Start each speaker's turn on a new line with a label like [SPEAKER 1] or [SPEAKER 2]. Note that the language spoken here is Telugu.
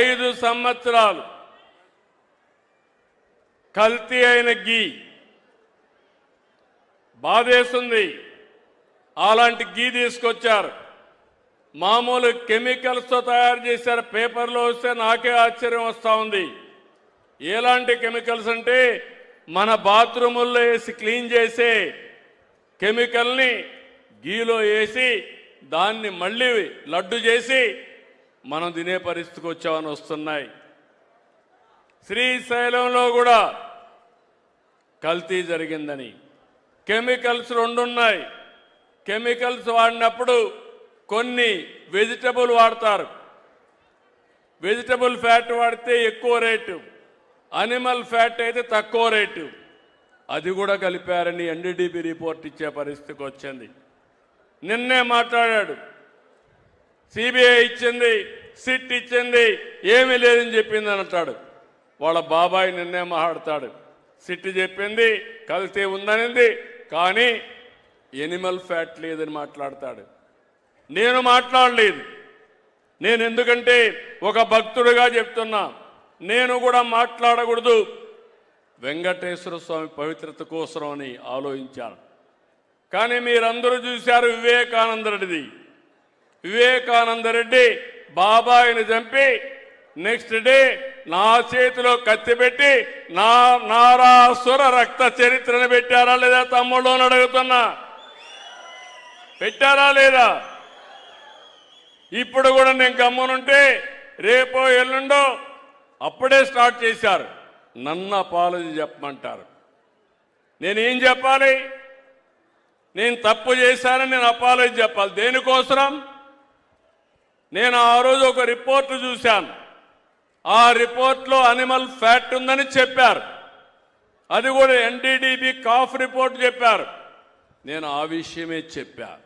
[SPEAKER 1] 5 సంవత్సరాలు కల్తీ అయిన గీ బాధేస్తుంది. అలాంటి గీ తీసుకొచ్చారు. మామూలు కెమికల్స్తో తయారు చేశారు. పేపర్లో వస్తే నాకే ఆశ్చర్యం వస్తూ ఉంది. ఎలాంటి కెమికల్స్ అంటే మన బాత్రూముల్లో వేసి క్లీన్ చేసే కెమికల్ని గీలో వేసి దాన్ని మళ్ళీ లడ్డు చేసి మనం తినే పరిస్థితికి వచ్చామని వస్తున్నాయి. శ్రీశైలంలో కూడా కల్తీ జరిగిందని కెమికల్స్ 2 ఉన్నాయి. కెమికల్స్ వాడినప్పుడు కొన్ని వెజిటబుల్ వాడతారు. వెజిటబుల్ ఫ్యాట్ వాడితే ఎక్కువ రేటు, అనిమల్ ఫ్యాట్ అయితే తక్కువ రేటు. అది కూడా కలిపారని ఎన్డీడీబీ రిపోర్ట్ ఇచ్చే పరిస్థితికి వచ్చింది. నిన్నే మాట్లాడాడు. సిబిఐ ఇచ్చింది, సిట్ ఇచ్చింది, ఏమీ లేదని చెప్పింది అని అంటాడు. వాళ్ళ బాబాయ్ నిన్నే మాట్లాడతాడు. సిట్ చెప్పింది కల్తీ ఉందనింది, కానీ ఎనిమల్ ఫ్యాట్ లేదని మాట్లాడతాడు. నేను మాట్లాడలేదు. నేను ఎందుకంటే ఒక భక్తుడిగా చెప్తున్నా, నేను కూడా మాట్లాడకూడదు. వెంకటేశ్వర స్వామి పవిత్రత కోసం అని ఆలోచించాను. కానీ మీరందరూ చూశారు వివేకానంద రెడ్డిది. వివేకానంద రెడ్డి బాబాయిని చంపి నెక్స్ట్ డే నా చేతిలో కత్తి పెట్టి నారాసుర రక్త చరిత్రను పెట్టారా లేదా తమ్ముళ్ళు అని అడుగుతున్నా. పెట్టారా లేదా? ఇప్పుడు కూడా నేను గమ్మునుంటే రేపో ఎల్లుండో అప్పుడే స్టార్ట్ చేశారు. నన్ను అపాలజీ చెప్పమంటారు. నేనేం చెప్పాలి? నేను తప్పు చేశానని నేను అపాలజీ చెప్పాలి. దేనికోసం? నేను ఆ రోజు ఒక రిపోర్టు చూశాను. ఆ రిపోర్ట్లో అనిమల్ ఫ్యాట్ ఉందని చెప్పారు. అది కూడా ఎన్డీడీబీ కాఫ్ రిపోర్ట్ చెప్పారు. నేను ఆ విషయమే చెప్పాను.